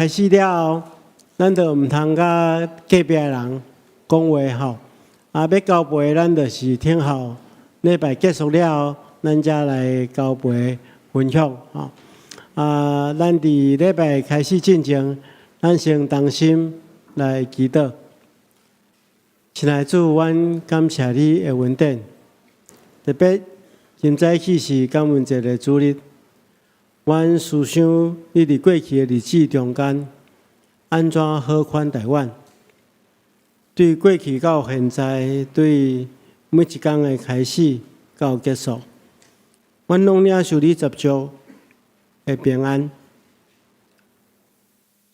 开始了后，咱就毋通甲隔壁的人讲话吼。要交陪，咱就是听候礼拜结束了后，咱才来交陪分享吼。咱伫礼拜开始进前，咱先同心来祈祷。亲爱的主，阮感谢你的恩典，特别今早起是感恩节的主日。阮思想你伫过去的日子中间，安怎好款待阮？对过去到现在，对每一天的开始到结束，阮拢领受你十足的平安。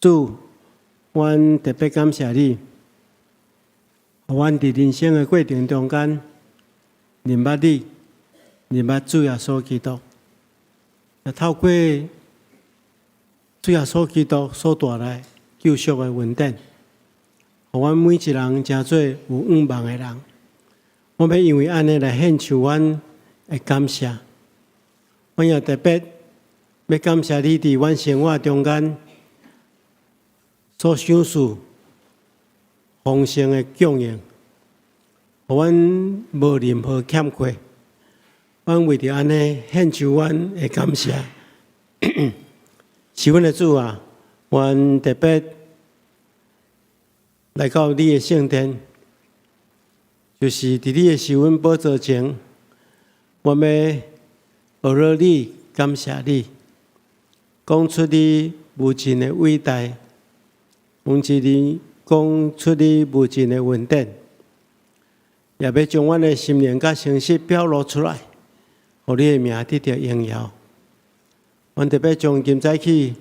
主，阮特别感谢你，互阮伫人生的过程中间，认捌你，认捌主耶稣基督。也透过主耶稣基督所带来救赎的恩典，互阮每一人成做有仰望的人。我要因为安尼来献上阮的感谢。我也特别要感谢你伫阮生活中间所享受丰盛的供应，互阮无任何欠缺。阮为着安尼献上阮的感谢，是阮的主啊！阮特别来到你的圣殿，就是伫你的受恩宝座前，我要学了你，感谢你，讲出你无尽的伟大，讲出你无尽的恩典，也要将阮的心灵甲诚实表露出来。互你的名得到荣耀，阮特别从今早起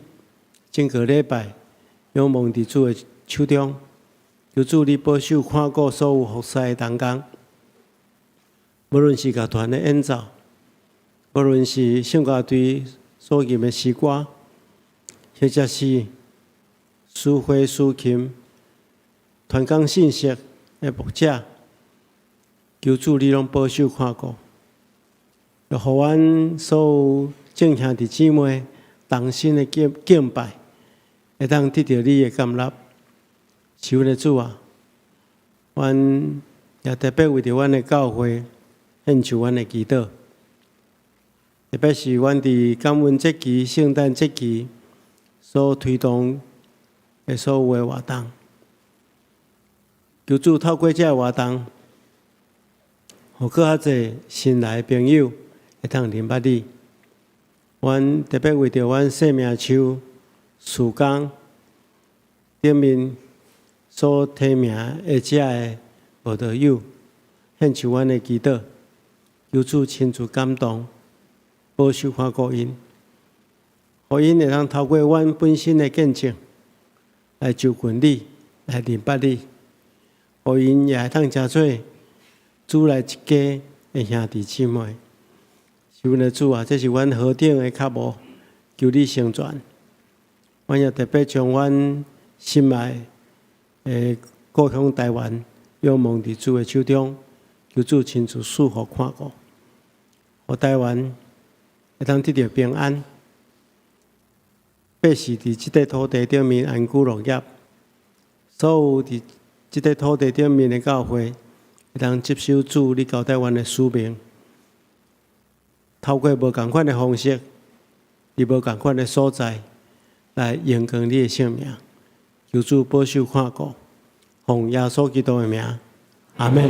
整个礼拜，仰望伫主的手中，求主你保守看顾所有服侍的同工，无论是乐团的演奏，无论是圣歌队所吟的诗歌，或者是书会书琴、传讲信息的牧者，求主你拢保守看顾。就互阮所有正兄弟姊妹同心的敬拜，会当得到你的甘纳。是阮的主啊，阮也特别为着阮的教会献上阮的祈祷，特别是阮伫感恩节期、圣诞节期所推动的所有的活动，求主透过这个活动，互更较侪新来的朋友会通认捌你。阮特别为着阮生命树树工顶面所提名的这的葡萄柚，献上阮的祈祷，求主亲自感动，保守看顾因，互因会通透过阮本身的见证来就近你，来认捌你，互因也会通成做主来一家的兄弟姊妹。是阮的主啊，这是阮何等的脚步，求你成全。阮也特别将阮心爱的故乡台湾仰望伫主的手中，求主亲自赐福看顾，互台湾会通得到平安，百姓伫即块土地顶面安居乐业，所有伫即块土地顶面的教会会通接受主你交代阮的使命。透过无同款的方式，伫无同款的所在，来荣光你的性命。求主保守看顾，奉耶稣基督的名，阿门。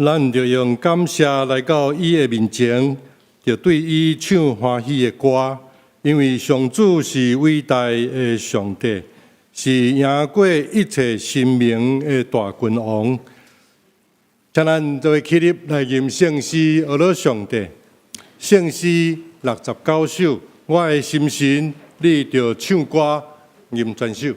咱就用感谢来到伊的面前，就对伊唱欢喜的歌，因为上主是伟大的上帝，是赢过一切生命的大君王。请咱做起立来吟圣诗，学了上帝。圣诗69首，我的心神，你着唱歌吟全首。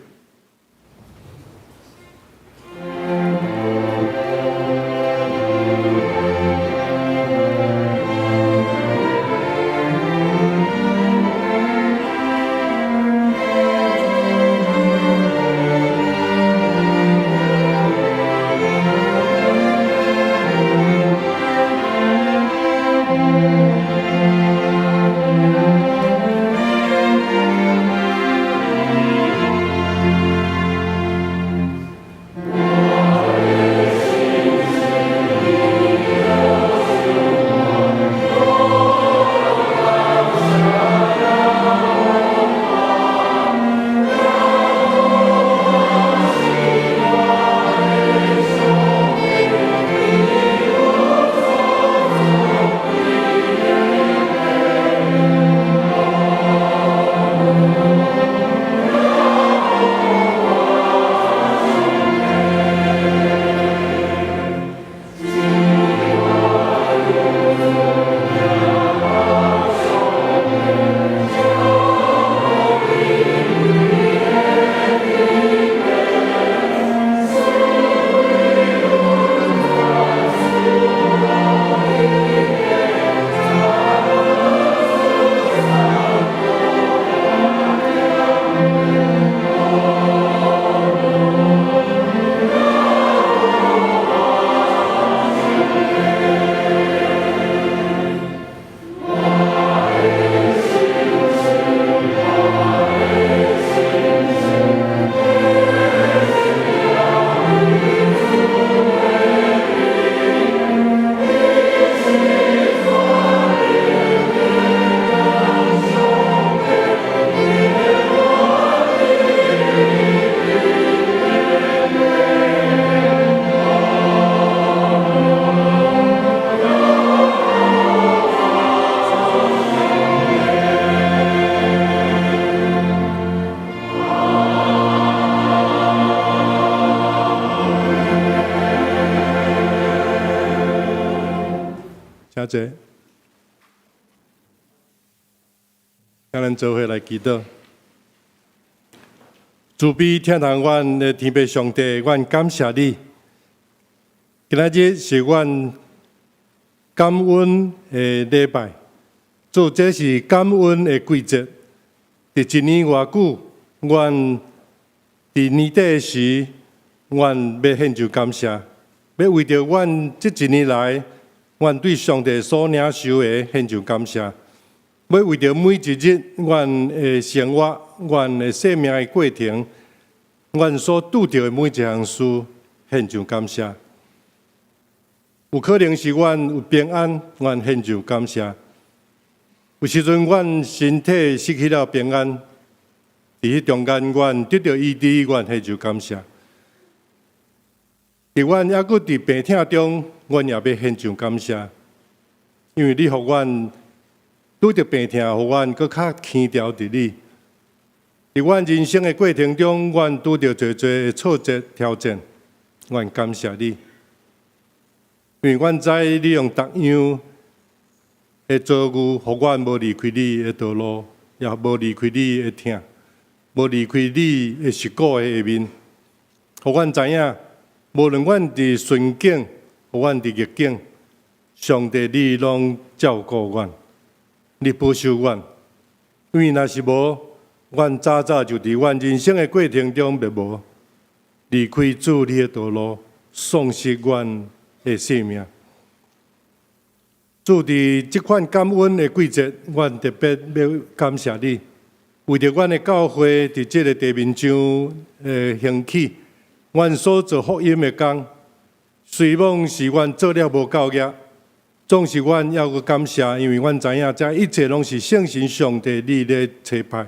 请坐，请咱做伙来祈祷。慈悲听从阮的天父上帝，阮感谢你。今仔日是阮感恩的礼拜，做这是感恩的季节。伫一年偌久，阮伫年底时，阮要献上感谢，要为着阮这一年来，阮对上帝所领受的献上感谢。要为着每一日，阮的生活、阮的生命的过程，阮所拄着的每一项事，献上感谢。有可能是阮有平安，阮献上感谢；有时阵阮身体失去了平安，伫迄中间，阮得到医治，阮献上感谢。伫阮抑阁伫病痛中，阮也要献上感谢，因为你互阮拄着病痛，互阮搁较轻调伫你。伫阮人生的过程中，阮拄着侪侪的挫折挑战，阮感谢你，因为阮知你用逐样的遭遇，互阮无离开你的道路，也无离开你的疼，无离开你的实骨的下面，互阮知影，无论阮伫顺境，互阮伫逆境，上帝你拢照顾阮。你保守阮，因为若是无，阮早早就伫阮人生的过程中灭无离开主你的道路，丧失阮的生命。主伫这款感恩的季节，阮特别要感谢你，为着阮的教会伫这个地面上兴起，阮所做福音的工，虽望是阮做了无够业。总是阮要个感谢，因为阮知影，这一切拢是圣神上帝你咧差派，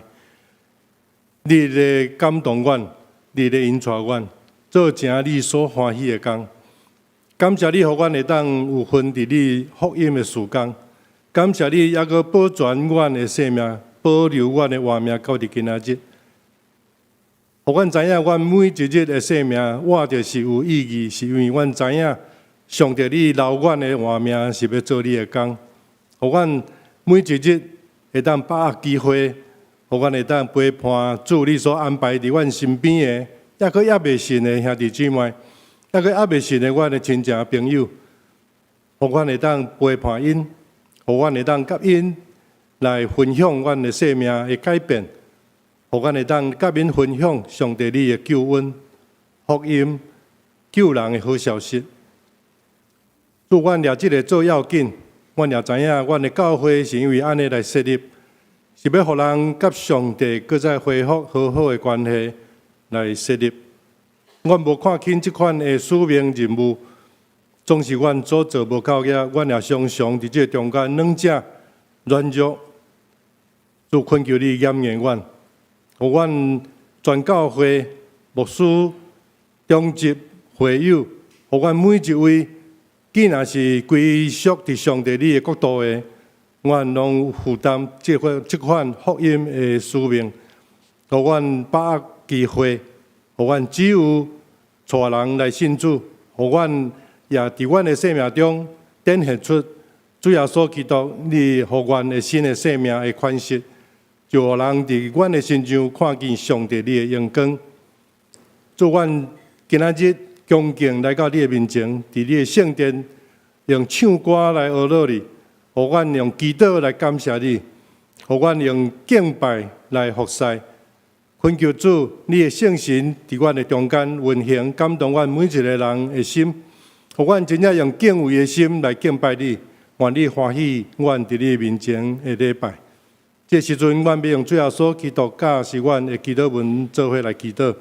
你咧感动阮，你咧引带阮，做成你所欢喜的工。感谢你，予阮会当有分伫你福音的时光。感谢你，还阁保全阮的性命，保留阮的活命到伫今仔日。互阮知影，阮每一日的生命活着是有意义，是因为阮知影，上帝你留阮的活命是要做你的工。互阮每一日会当把握机会，互阮会当陪伴主你所安排伫阮身边的，还未信的兄弟姊妹，还未信的阮的亲情朋友，互阮会当陪伴因，互阮会当甲因来分享阮的生命的改变。互阮会当甲因分享上帝你的救恩、福音、救人的好消息。主，阮掠即个做要紧，阮也知影，阮的教会是因为安尼来设立，是要互人甲上帝搁再恢复好好的关系来设立。阮无看轻即款的使命任务，总是阮所做无够额，阮也常常伫这中间软者软弱。主，恳求你验验阮。互阮全教会牧师、中职会友，互阮每一位，既然是归属伫上帝你的国度的，阮拢负担即款福音的使命。互阮把握机会，互阮只有带人来信主，互阮也伫阮的生命中展现出主耶稣基督你互阮的新的生命的款式。就互人伫阮的身上看见上帝你的荣光。祝阮今仔日恭敬来到你的面前，伫你的圣殿，用唱歌来学乐你，互阮用祈祷来感谢你，互阮用敬拜来服侍。恳求主，你的圣神伫阮的中间运行，感动阮每一个人的心，互阮真正用敬畏的心来敬拜你，愿你欢喜阮伫你面前的礼拜。这时阵，阮要用最后所基督教是阮的祈祷文做伙来祈祷。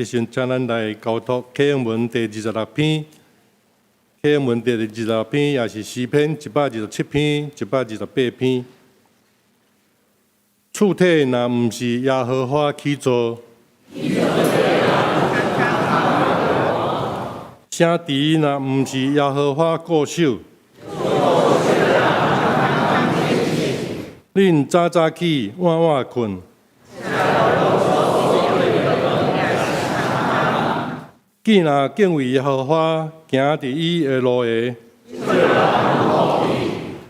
请咱来交托启示文第26篇，启示文第26篇也是诗篇127篇、128篇。躯体若毋是耶和华起造，声池若毋是耶和华固守，恁早早起，晚晚困。既然敬畏耶和华，行伫伊的路下，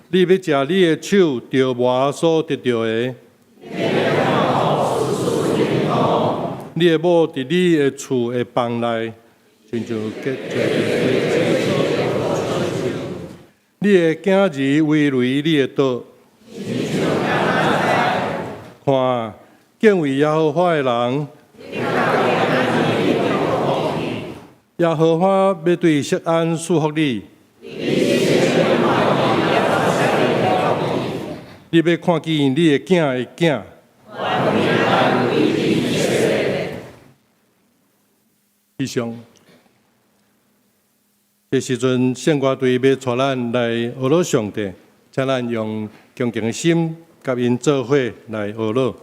你要食你的手着磨所得到的，你的某伫你的厝的房内，亲像结你的囝儿围围你的刀。看，敬畏耶和华的人。耶和华要对錫安赐福你，你要看见你的囝的囝。以上，这时阵圣歌队要带咱来学乐上帝，请咱用恭敬的心，甲因做伙来学乐。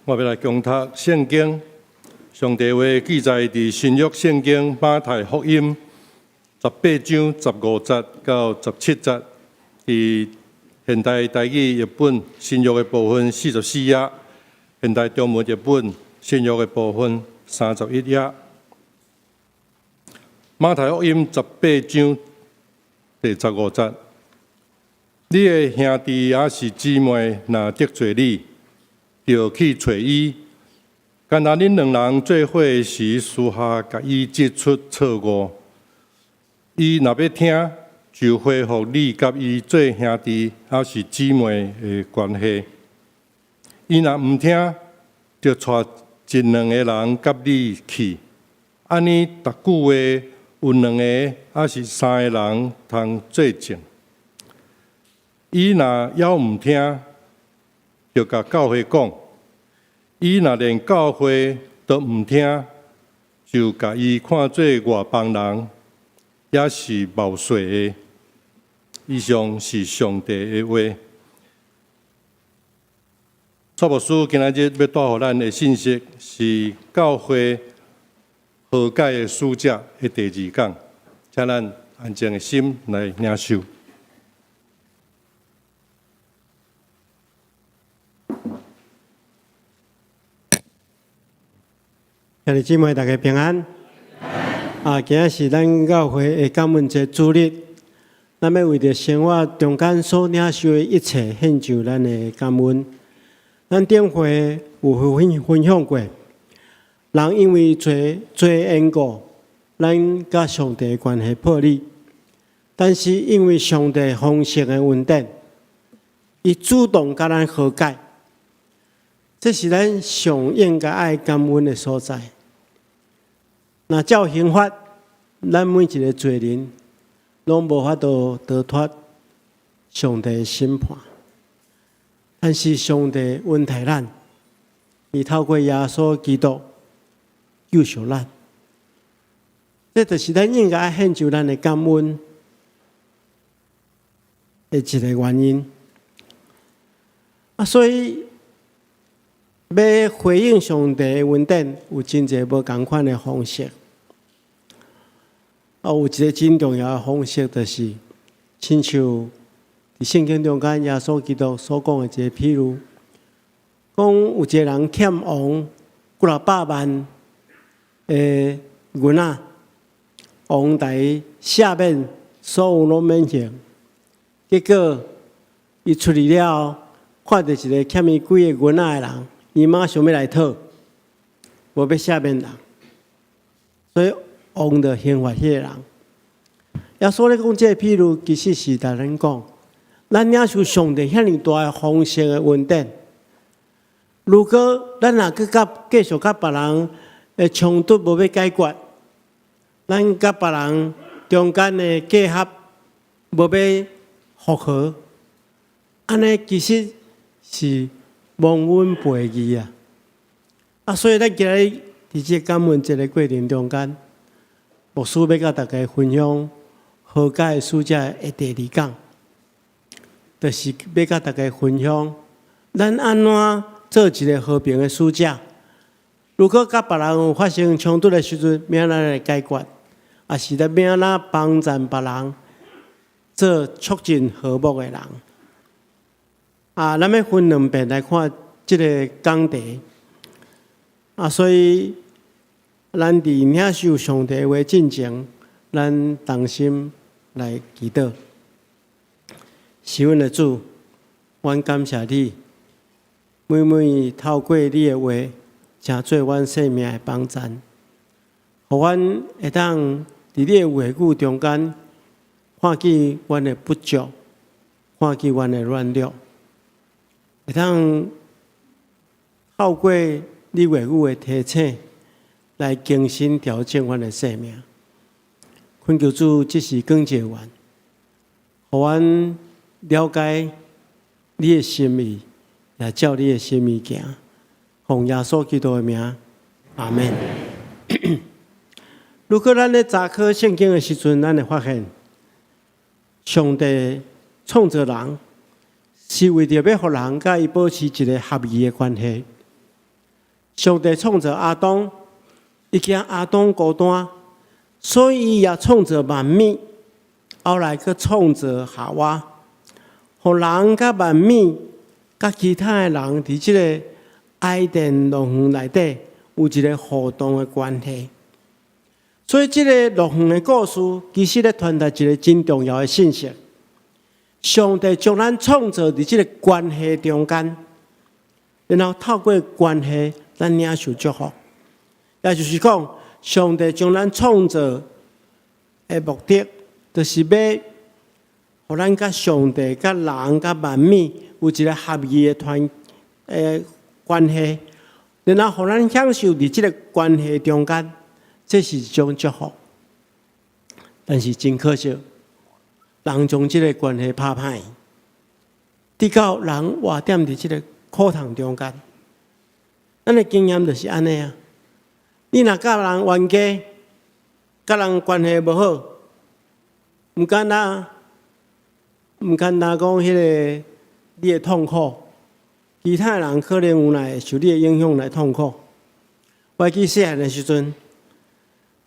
我要来共读圣经。上帝话记载伫新约圣经马太福音18章15节到17节，伫现代台语译本新约的部分44页，现代中文译本新约的部分31页。马太福音18章第15节：你的兄弟也是姊妹，若得罪你，就去找伊。敢若恁两人做伙时，私下甲伊指出错误，伊若要听，就恢复你甲伊做兄弟还是姊妹的关系；伊若毋听，就带一两个人甲你去，安尼逐句话有两个还是三个人通作证。伊若还毋听，就甲教会讲。伊若连教会都毋听，就甲伊看做外邦人，也是冒税的。以上是上帝的话。蔡牧师今仔日要带予咱的信息是教会和解的使者的第2讲，请咱安静的心来领受。兄弟姊妹，大家平安。今仔是咱教会的感恩节主日，咱要为着生活中间所领受的一切献上咱的感恩。咱顶回有分享过，人因为罪缘故，咱甲上帝的关系破裂，但是因为上帝丰盛的恩典，伊主动甲咱和解。这是咱上应该爱感恩的所在。那照刑法，咱每一个罪人，拢无法度逃脱上帝的审判。但是上帝恩待咱，伊透过耶稣基督救赎咱。这就是咱应该爱献上咱的感恩的一个原因。所以，要回应上帝的恩典，有真侪无同款的方式。有一个真重要的方式，就是亲像伫圣经中间耶稣基督所讲的一个譬如，讲有一个人欠王几若百万的银仔，王台下面所有拢免还，结果伊出去了，看到一个欠伊几个银仔的人。伊马上要来讨，无要赦免人，所以王就刑罚迄个人。耶稣咧讲这个譬如，其实是甲咱讲，咱领受上帝遐尼大的丰盛的恩典，如果咱若继续甲别人的冲突无要解决，咱甲别人中间的隔阂无要复合，安尼其实是忘恩背义所以咱今日伫这感恩节的过程中间，牧师要甲大家分享和解的使者的第2讲，就是要甲大家分享咱安怎做一个和平的使者。如果甲别人有发生冲突的时阵，要安怎来解决，也是要安怎帮助别人做促进和睦的人。咱要分2遍来看这个讲题。所以咱伫领受上帝话进前，咱同心来祈祷。是阮的主，阮感谢你，每透过你的话，成做阮生命的帮助，互阮会当伫你的话语中间，看见阮的不足，看见阮的软弱。会当透过你话语的提醒，来更新调整阮的生命。恳求主即时光照阮，互阮了解你的心意，也照你的心意行。奉耶稣基督的名，阿门。如果咱咧查考圣经的时阵，咱会发现，上帝创造人。是为着要互人甲伊保持一个合宜的关系，上帝创造亚当，伊惊亚当孤单，所以伊也创造万物，后来佮创造夏娃，互人佮万物佮其他的人伫即个爱甸乐园内底有一个互动的关系。所以，即个乐园的故事，其实咧传达一个真重要的信息：上帝将咱创造伫即个关系中间，然后透过关系，咱领受祝福。也就是讲，上帝将咱创造的目的，就是要，互咱甲上帝、甲人、甲万物有一个合意的关系，然后互咱享受伫即个关系中间。这是一种祝福，但是真可惜，人将这个关系拍歹，直到人活踮伫这个课堂中间。咱的经验就是安尼啊！你若甲人冤家，甲人关系无好，毋简单讲迄个你的痛苦，其他人可能有来受你的影响来痛苦。我记细汉的时阵。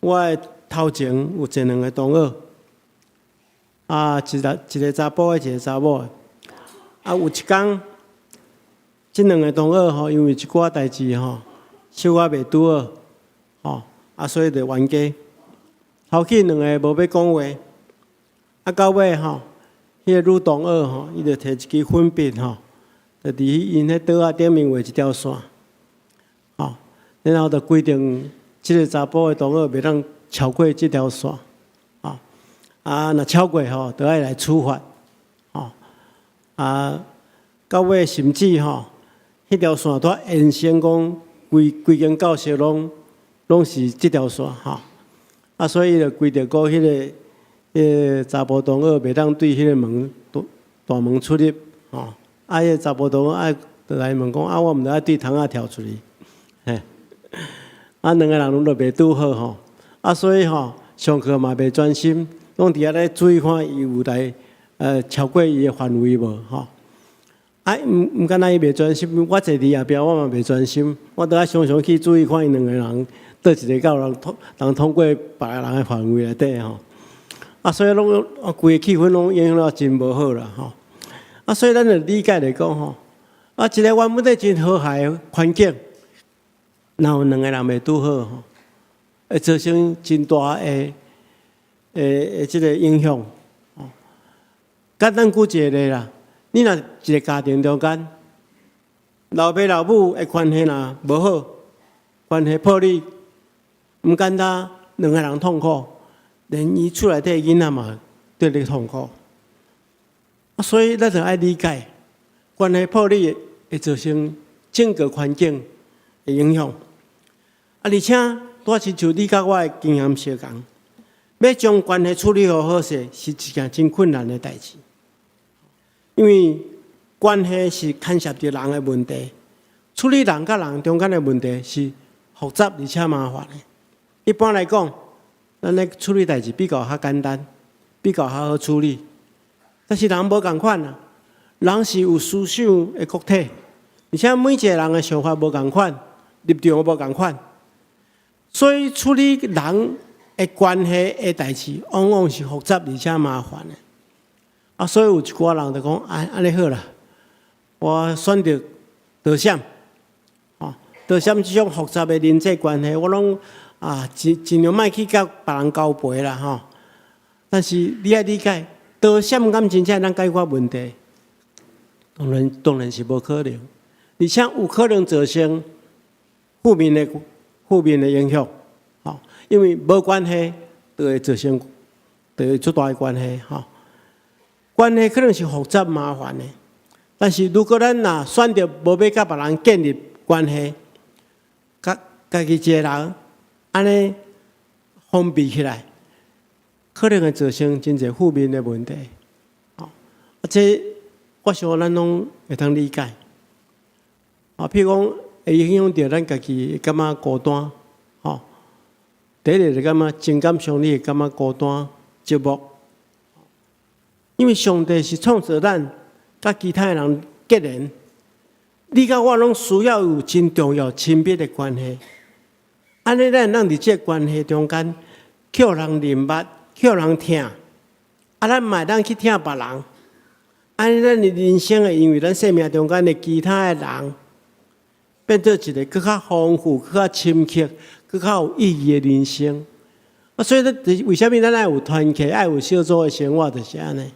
我的头前有一两个同学，一个查甫的，一个查某的。有一天，这两个同学因为一寡代志小可袂拄好，所以就冤家。后起两个无要讲话，到尾迄个女同学伊就摕一支粉笔就伫因迄桌顶面画一条线，然后就规定。即个查甫的同学袂当超过即条线，若超过就爱来处罚，到尾甚至迄条线都延伸讲规间教室拢是即条线所以就规定讲迄个查甫同学袂当对迄个门大门出入迄个查甫同学就来问讲我毋得爱对窗仔跳出去，嘿。两个人拢都袂拄好所以上课嘛袂专心，拢伫遐咧注意看伊有来超过伊的范围无毋敢若伊袂专心，我坐伫后壁我嘛袂专心，我都爱常常去注意看伊两个人倒一个到人通过别个人的范围内底所以拢规个气氛拢影响到真无好啦所以咱就理解来讲一个原本的真和谐的环境。然后两个人袂拄好会造成真大的即个影响简单举一个例啦，你若一个家庭中间，老爸老母的关系若无好，关系破裂，毋简单两个人痛苦，连伊厝内底囡仔嘛对你痛苦所以咱就爱理解，关系破裂会造成整个环境的影响而且多亲像你甲我的经验相同，要将关系处理好势，是一件真困难的代志。因为关系是牵涉到人的问题，处理人甲人中间的问题是复杂而且麻烦的。一般来讲，咱咧处理代志比较较简单，比较较好处理。但是人无共款啊，人是有思想的个体，而且每一个人的想法无共款，立场无共款。所以处理人的关系的代志，往往是复杂而且麻烦的。所以有一寡人就讲，安尼好啦，我选择逃闪，逃闪这种复杂的人际关系，我拢尽量莫去甲别人交陪啦但是你要理解，逃闪敢真正能解决问题？当然是无可能，而且有可能造成负面的影响，因为无关系就会造成，就会出大的关系，关系可能是复杂麻烦的，但是如果咱若选择无要甲别人建立关系，家己一个人安尼封闭起来，可能会造成真侪负面的问题，这我想咱拢会通理解，譬如讲。会影响到咱家己会感觉孤单，第一个就感觉情感上你会感觉孤单、寂寞，因为上帝是创造咱甲其他人结连，你甲我拢需要有真重要亲密的关系。安尼咱伫这关系中间，叫人认捌，叫人听，咱嘛当去听别人。安尼咱的人生会因为咱生命中间的其他的人，变做一个更较丰富、更较深刻、更较有意义的人生。所以为什么咱爱有团契、爱有小组的生活，就是安尼。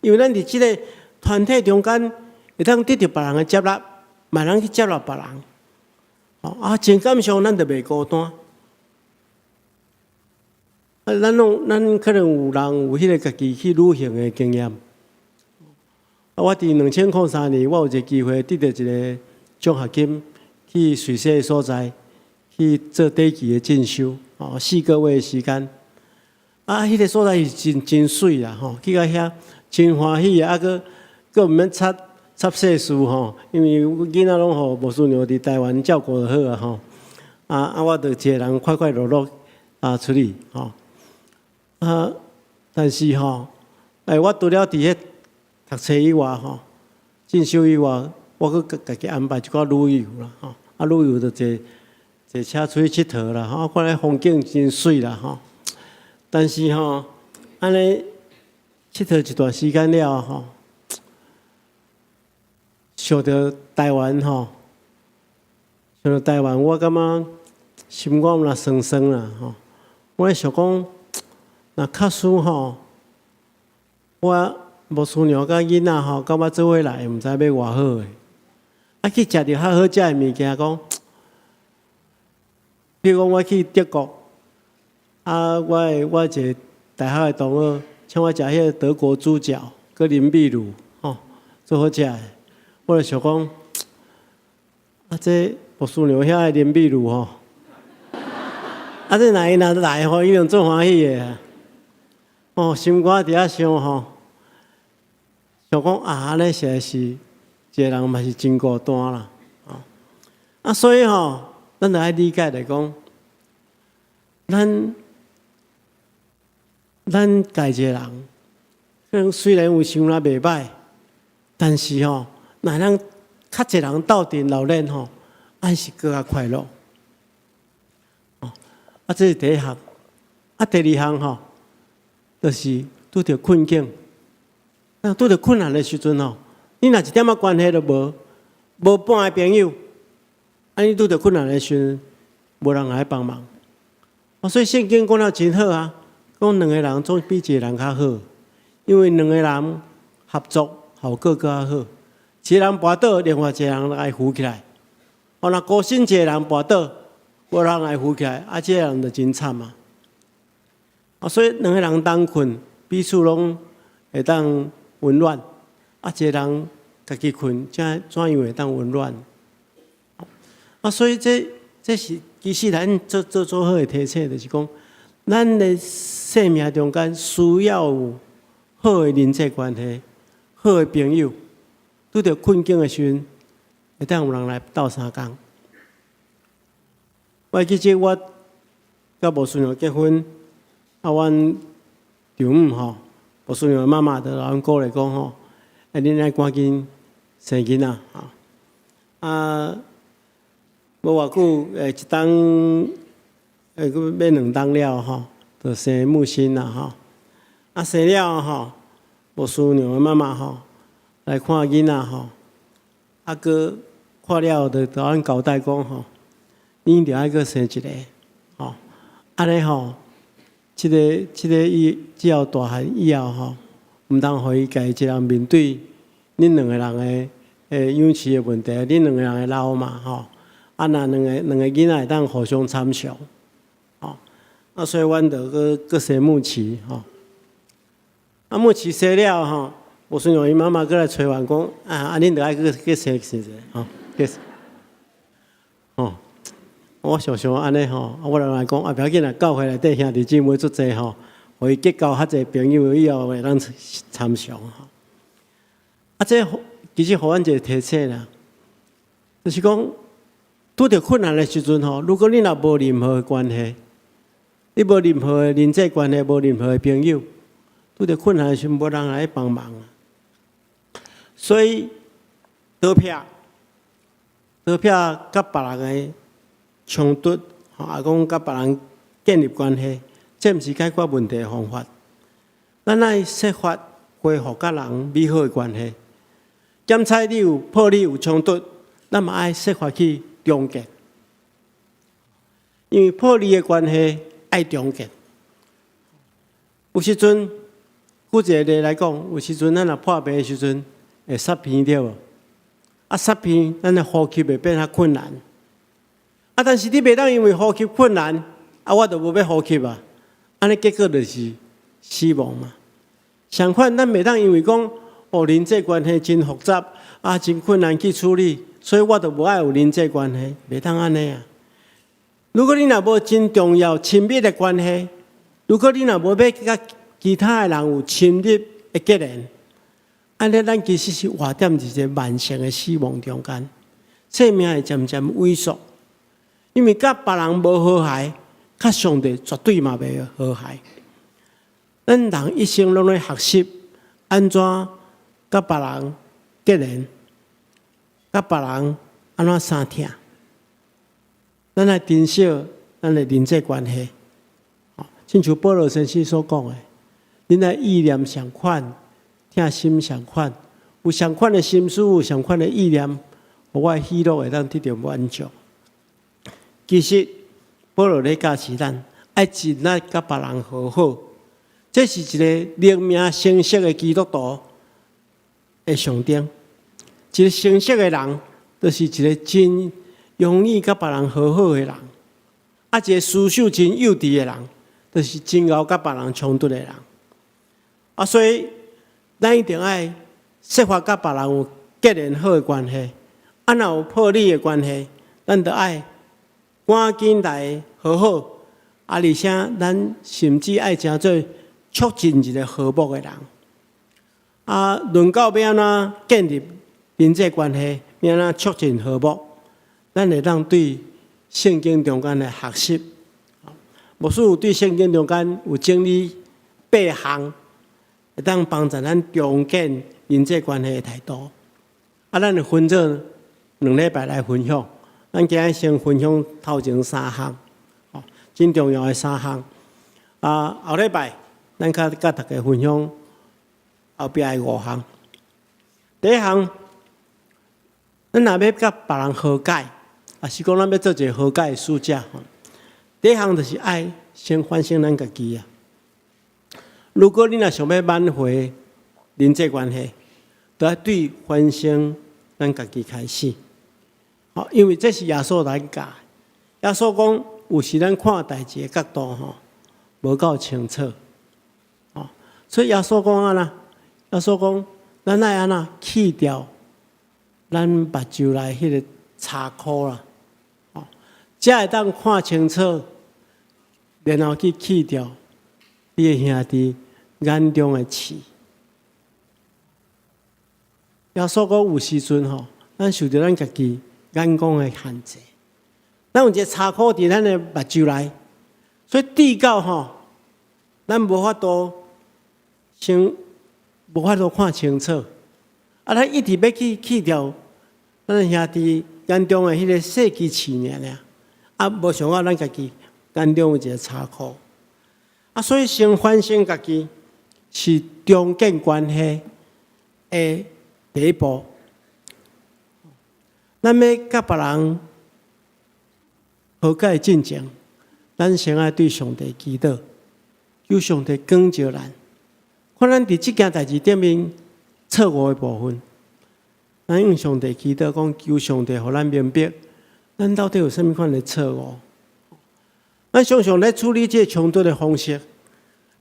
因为咱伫这个团体中间，会当得到别人的接纳，嘛能去接纳别人。情感上咱就袂孤单。咱可能有人有迄个家己去旅行的经验。我伫2003年，我有一个机会得到一个奖学金，去瑞士的所在去做短期的进修，4个月的时间。迄个所在是真水啦，去到遐真欢喜啊，佫毋免插世事因为囡仔拢互牧师娘伫台湾照顾就好啊我就一个人快快乐乐处理但是我除了伫遐读册以外进修以外，我佫家己安排一寡旅游啦旅游就坐车出去佚佗啦看咧风景真水啦但是安尼佚佗一段时间了想到台湾我感觉心肝有酸酸啦我咧想讲，若确实我牧师娘甲囡仔甲我做伙来，毋知要偌好诶。去食着较好食诶物件，讲，比如讲我去德国，我一个大学诶同学请我食迄个德国猪脚，佮林秘鲁做好食诶。我就想讲，这牧师娘遐个林秘鲁这哪伊来伊能做欢喜诶心肝伫遐想想讲安尼实在是一个人嘛是真孤单啦所以咱就爱理解来讲，咱家一个人，可能虽然有想啦袂歹，但是若咱较一人斗阵闹练还是更加快乐这是第一项第二项就是拄着困境。拄着困难的时阵你若一点仔关系都无半个朋友，你拄着困难的时阵，无人来帮忙。所以圣经讲了真好讲两个人总比一个人较好，因为两个人合作效果更较好。一个人跋倒，另外一个人来扶起来。若孤身一个人跋倒，无人来扶起来，这个人就真惨所以两个人同困，彼此拢会当温暖。一个人家己困，怎样会当温暖？所以这是其实咱做好的提醒，就是讲，咱的生命中间需要有好的人际关系、好的朋友。拄着困境的时阵，会当有人来斗相共。我记得我甲牧师娘结婚，阮丈母牧师娘的妈妈就甲阮鼓励讲恁爱赶紧生囡仔无偌久一冬要2冬了就生木星啦生了牧师娘的妈妈来看囡仔佮看了后就甲阮交代讲你一定要佮生一个安尼这个伊只要大汉以后毋通互伊家己一人面对恁两个人的养饲的问题，恁两个人的老嘛若两个囡仔会当互相参详所以阮就佮生木奇木奇生了牧师娘伊妈妈过来找阮讲恁就爱佮生一个我想想安尼我来讲不要紧啦，教会内底兄弟姊妹足济互伊结交较济朋友，以后会当参详这其实互阮一个提醒啦，就是讲拄着困难的时阵如果你若无任何的关系，你无任何的人际关系，无任何的朋友，拄着困难的时阵，无人来帮忙所以得撇好撇甲别人的冲突，也讲甲别人建立关系，这毋是解决问题的方法。咱爱设法恢复甲人美好的关系。检采你有破你有冲突，咱嘛爱设法去中结，因为破裂的关系爱中结。有时阵，举一个例来讲，有时阵咱若破病的时阵会撒鼻对无？撒鼻，咱的呼吸会变较困难。但是你袂当因为呼吸困难，我就无要呼吸啊，安尼结果就是死亡嘛。相反，咱袂当因为讲人际关系真复杂真困难去处理，所以我就无爱有人际关系，袂当安尼啊。如果你若无真重要亲密的关系，如果你若无要甲其他的人有亲密的结连，安尼咱其实是活在一个慢性的死亡中间，生命会渐渐萎缩。因为甲别人无和谐，甲上帝绝对嘛袂和谐。咱人一生拢在学习安怎甲别人结连，甲别人安怎相听。咱来珍惜咱的人际关系。亲像保罗先生所讲的，恁的意念相款，听心相款，有相款的心思，有相款的意念，我的喜乐会当得到满足。其实保罗咧教示咱，爱尽力甲别人和好，这是一个灵命成熟的基督徒的象征。一个成熟的人，就是一个真容易甲别人和好的人；一个思想真幼稚的人，就是真熬甲别人冲突的人。所以咱一定爱设法甲别人有结连好的关系。若有破裂的关系，咱就爱赶紧来和好，而且咱甚至爱诚做促进一个和睦的人。论到要安怎建立人际关系，要安怎促进和睦，咱会当对圣经中间的学习。牧师有对圣经中间有整理8项，会当帮助咱重建人际关系的态度。咱就分做2礼拜来分享。咱今日先分享头前3项，真重要的3项。后礼拜咱甲大家分享后壁的5项。第一项，咱若要甲别人和解，是讲咱要做一个和解的使者。第一项就是爱先反省咱家己啊。如果你若想要挽回人际关系，就要对反省咱家己开始。因为这是耶稣来教。耶稣讲，有时咱看代志的角度无够清楚。所以耶稣讲啊啦，耶稣讲，咱爱安那去掉咱目睭内迄个查箍啦，才会当看清楚，然后去掉你的兄弟眼中的刺。耶稣讲有时阵咱受到咱家己眼光的限制，咱有一个查箍伫咱的目睭内，所以至到咱无法度看清楚。咱一直要去掉咱兄弟眼中的迄个细枝刺尔，无想到咱家己眼中有一个查箍。所以先反省家己，是重建关系的第一步。咱要甲别人和解进程，咱先爱对上帝祈祷，求上帝光照咱，看咱伫即件代志顶面错误的部分，咱用上帝祈祷，讲求上帝互咱明白，咱到底有甚物款的错误。咱常常咧处理这冲突的方式，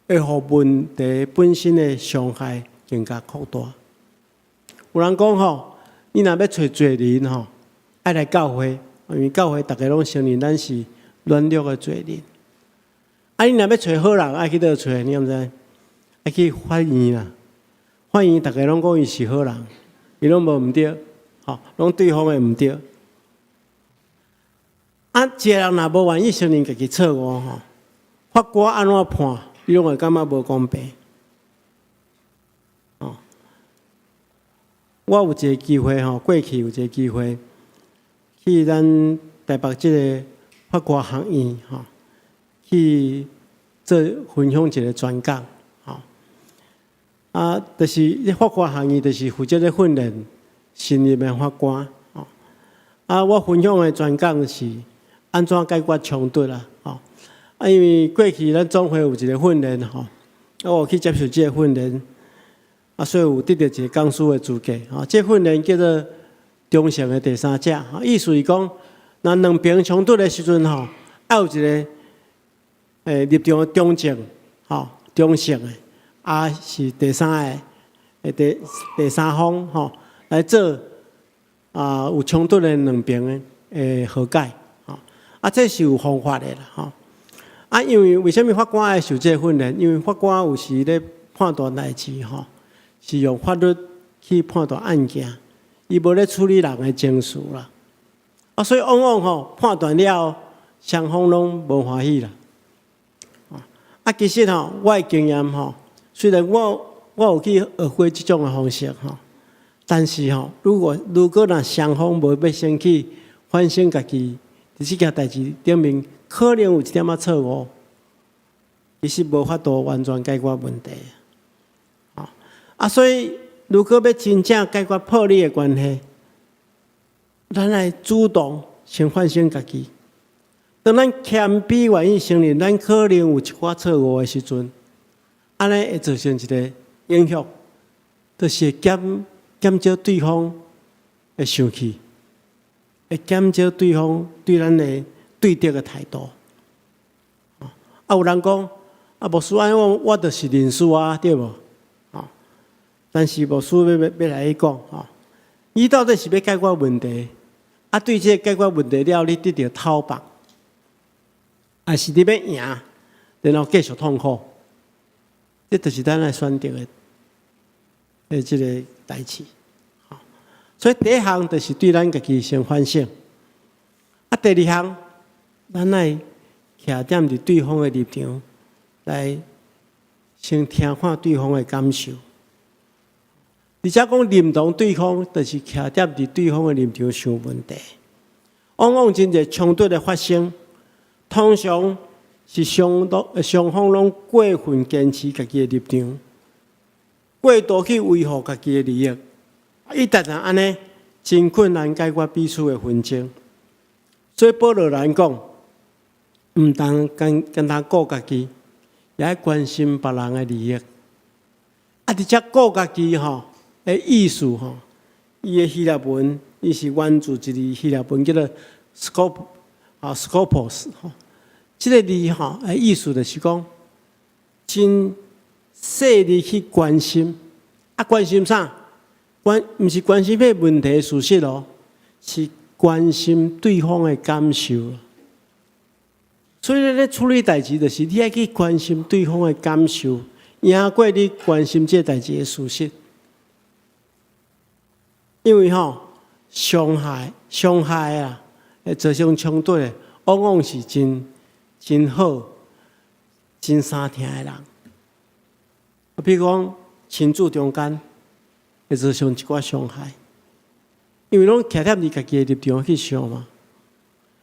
会互问题本身的伤害更加扩大。有人讲你若要找罪人爱来教会，因为教会大家拢承认咱是软弱的罪人。你若要找好人，爱去倒找？你毋知？爱去法院啦。法院大家拢讲伊是好人，伊拢无毋对，拢对方的毋对。一个人若无愿意承认家己错误，法官安怎判，你拢会感觉无公平。我有一个机会过去有一个机会去咱台北这个法国学院吼，去做分享一个专讲吼。啊，就是法国学院，就是负责咧训练新入的法官吼。啊，我分享的专讲是安怎解决冲突啦吼。啊，因为过去咱总会有一个训练吼，我去接受这个训练，啊，所以有得到一个讲师的资格吼。这个训练叫做中性的第三者，意思是讲，那两边冲突的时阵吼，要有一个立场的中正吼，中性的，啊是第三个第三方吼来做有冲突的两边的和解吼，啊这是有方法的啦吼。啊，因为什么法官会受这个训练？因为法官有时咧判断代志吼，是用法律去判断案件。伊无咧处理人的情绪啦，啊，所以往往吼判断了，双方拢无欢喜啦。啊，其实吼，我的经验吼，虽然我有去学会这种的方式吼，但是吼，如果若双方无要先去反省家己，伫这件代志顶面可能有一点仔错误，其实无法度完全解决问题。啊，所以。如果要真正解决破裂的关系，咱来主动先反省家己。当咱谦卑愿意承认咱可能有一寡错误的时阵，安尼会造成一个影响，就是减少对方的生气，会减少对方对咱的对敌的态度。啊，有人讲，啊，牧师安我就是认输啊，对无？但是牧师要来讲吼，你到底是要解决问题，啊，对这解决问题了，你得到讨伐，还是你要赢，然后继续痛苦？这就是咱来选择的这个代志。所以第一项就是对咱家己先反省，啊，第二项，咱来徛踮伫对方的立场，来先听看对方的感受。而且讲认同对方，就是徛踮伫对方的立场想问题。往往真侪冲突的发生，通常是双方拢过分坚持家己的立场，过度去维护家己的利益，一旦安尼，真困难解决彼此的纷争。所以保罗来讲，唔当跟他顾家己，也要关心别人的利益。啊，而且顾家己吼。诶，意思吼，伊诶希腊文，伊是源自一字希腊文叫做 scopus 吼。这个字吼，诶，意思就是讲，真细腻去关心，啊，关心啥？毋是关心迄问题事实咯，是关心对方诶感受。所以咧处理代志，就是你爱去关心对方诶感受，赢过你关心这代志诶事实。因为伤害啊，会造成冲突的，往往是真好、真三听的人。比如讲，亲子中间会造成一寡伤害，因为拢徛踮伫家己的立场去想嘛。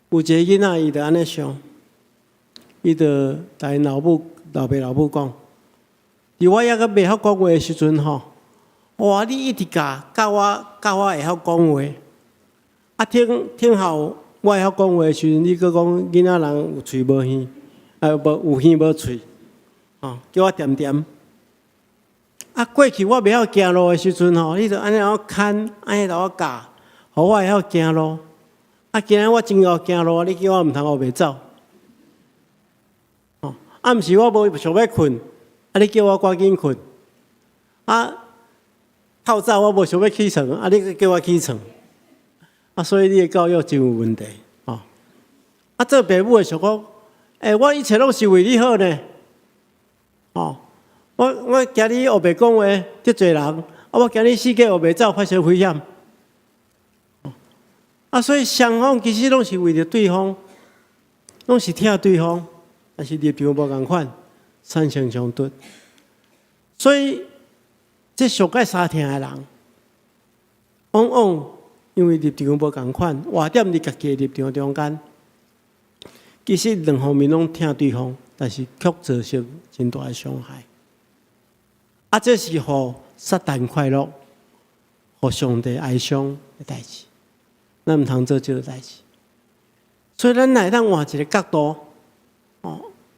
有一个囡仔，伊就安尼想，伊就甲因老爸老母讲，伫我还阁袂晓讲话的时阵哇！你一直教我会晓讲话，啊，听后我会晓讲话的时阵，你佫讲囡仔人有喙无耳，有耳无喙，叫我点点。啊，过去我袂晓行路的时阵你就安尼我牵，安尼甲我教，互我会晓行路。啊，今日我真会行路，你叫我毋通后袂走。啊，毋是我无想要困，啊，你叫我赶紧困。啊。透早我无想要起床，啊！你叫我起床，啊！所以你的教育真有问题，啊！做爸母的想讲，我一切拢是为你好呢，我今日学袂讲话，得罪人，我今日世界学袂走，发生危险，所以双方其实拢是为着对方，拢是疼对方，但是立场无共款，产生冲突，所以。这上界三听的人，往往因为立场无共款，活踮伫家己的立场中间，其实两方面拢疼对方，但是却造成真大的伤害。这是互撒旦快乐、互上帝哀伤的代志，咱毋通做这个代志。所以咱来当换一个角度，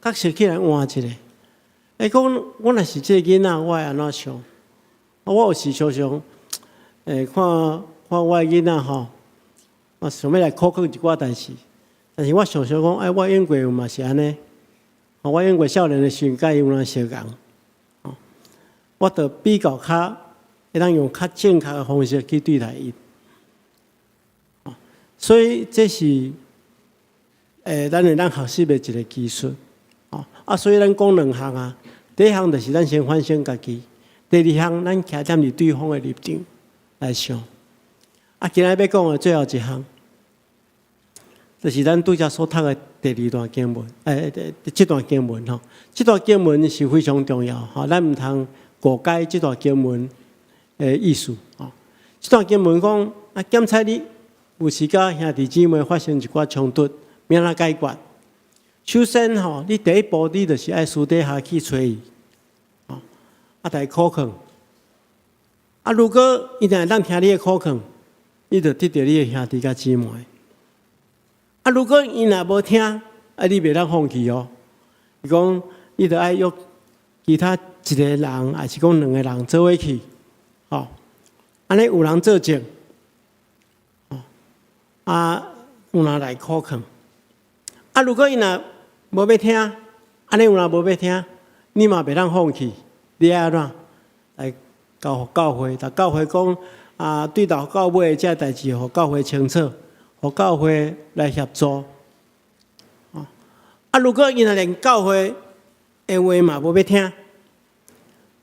角色起来换一个。讲我若是这个囡仔，我会安怎想？我有时常常，看我的囡仔吼，我想要来考考一寡代志，但是我想想讲，我演过嘛是安尼，我演过少年的时阵，甲伊有哪相共，我着比较较会当用较正确的方式去对待伊。所以这是咱会当学习的一个技术。所以咱讲两项啊，第一项就是咱先反省家己，第二项咱徛踮伫对方的立场来想。今仔要讲的最后一项，就是咱拄则所读的第二段经文，这段经文吼，这段经文是非常重要吼，咱毋通误解这段经文的意思吼。这段经文讲检测你有时甲兄弟姊妹发生一寡冲突，要怎解决？首先吼，你第一步你就是爱私底下去找伊，来苦劝。如果伊若当听你的苦劝，伊就得到你的兄弟甲姊妹。如果伊若无听，你袂当放弃哦。伊讲，你着爱约其他一个人，还是讲两个人做伙去，安尼有人做证，有人来苦劝。如果伊若无要听，安尼有人无要听，你嘛袂当放弃。你爱安怎来教会？甲教会讲对到到尾这代志，互教会清楚，互教会来协助。如果伊若连教会的话嘛无要听，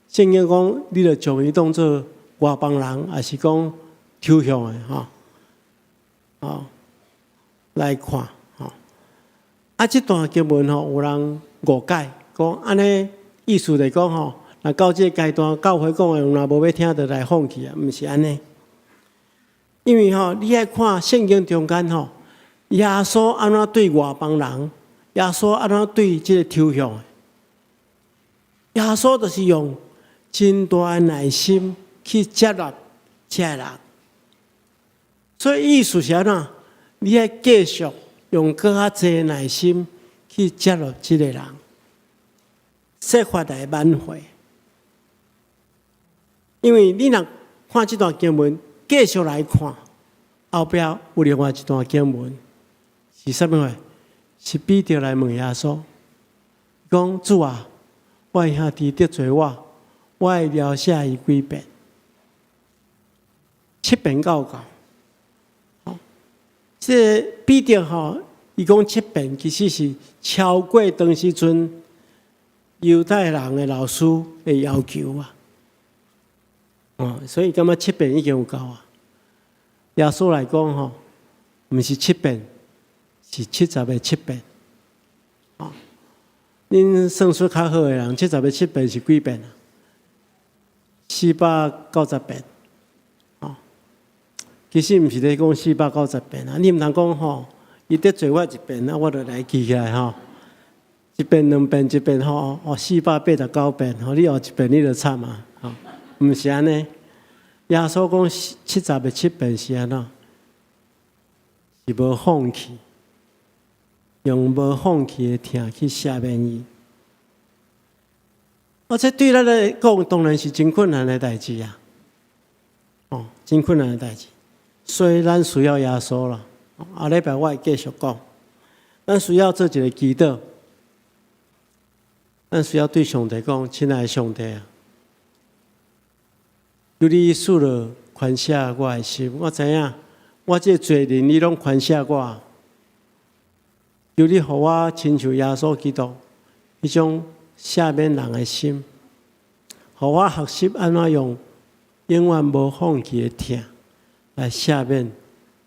圣经讲，你着将伊当作外邦人，还是讲抽象的来看。这段经文有人误解，讲安尼意思来讲若到这个阶段，教会讲的若无要听，就来放弃毋是安尼。因为你爱看圣经中间耶稣安怎对外邦人，耶稣安怎对这个抽象的，耶稣就是用真大的耐心去接纳这个人。所以意思是安怎？你爱继续用更较侪耐心去接纳这个人，设法来挽回。因为你若看这段经文，继续来看，后壁有另外一段经文是啥物话？是彼得来问耶稣，讲主啊，我兄弟得罪我会饶赦伊几遍？7遍到到。这彼得伊讲7遍，其实是超过当时阵犹太人的老师的要求所以感觉7遍已经有够啊。耶稣来讲毋是7遍，是70个7遍。恁算术较好的人，70个7遍是几遍啊？490遍。其实毋是咧讲490遍啊，你毋通讲伊得罪我一遍，我就来记起来一遍两遍一遍489遍，你后一遍你就惨啊！毋是安尼。耶稣讲70个7遍是安怎？是无放弃，用无放弃的疼去赦免伊。这对咱来讲当然是真困难的代志啊！真困难的代志。所以咱需要耶稣啦。下礼拜我会继续讲，咱需要做一个祈祷，咱需要对上帝讲：亲爱的上帝啊，求你赐了宽赦我的心。我知影，我这罪人你拢宽赦我。求你互我亲像耶稣基督迄种赦免人的心，互我学习安怎用永远无放弃的疼来赦免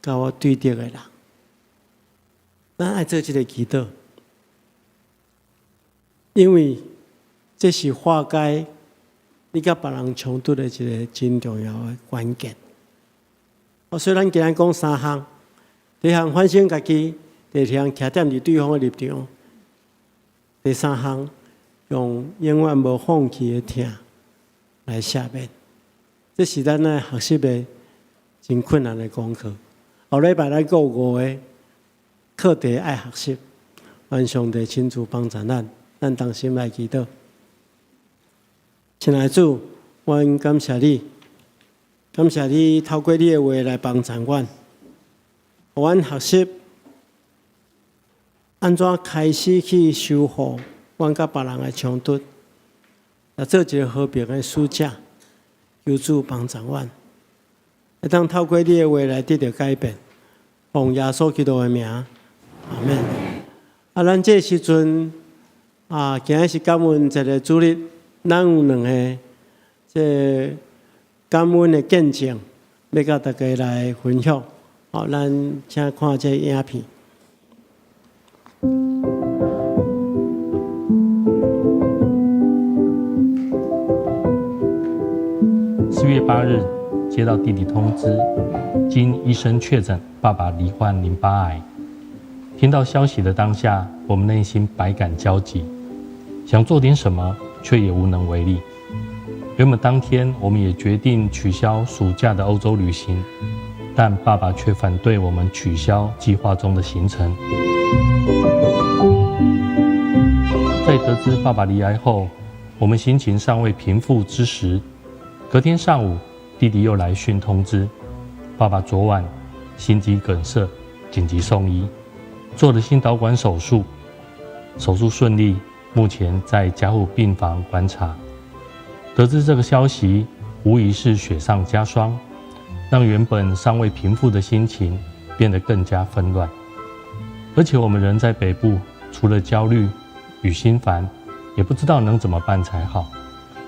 甲我对敌的人。咱爱做这个祈祷，因为这是化解你甲别人冲突的一个真重要的关键。虽然今日讲3项，第一项反省家己，第二项徛踮伫对方的立场，第三项用永远无放弃的听来下面。这是咱来学习的真困难的功课。后礼拜咱有5个课题爱学习，愿上帝亲自帮助咱，咱同心来祈祷。亲爱的主，阮感谢你，感谢你透过你的话来帮助阮，互阮学习安怎开始去修复阮甲别人的冲突，来做一个和平的使者，求主帮助阮，会当透过你的话来得到改变。奉耶稣基督的名，阿门。咱这时阵今日是感恩节的主日，咱有2个这感恩的见证，要甲大家来分享。咱请看这影片。4月8日，接到弟弟通知，经医生确诊，爸爸罹患淋巴癌。听到消息的当下，我们内心百感交集，想做点什么，却也无能为力。原本当天我们也决定取消暑假的欧洲旅行，但爸爸却反对我们取消计划中的行程。在得知爸爸罹癌后，我们心情尚未平复之时，隔天上午，弟弟又来讯通知，爸爸昨晚心肌梗塞，紧急送医，做了心导管手术，手术顺利，目前在加护病房观察。得知这个消息，无疑是雪上加霜，让原本尚未平复的心情变得更加纷乱。而且我们人在北部，除了焦虑与心烦，也不知道能怎么办才好。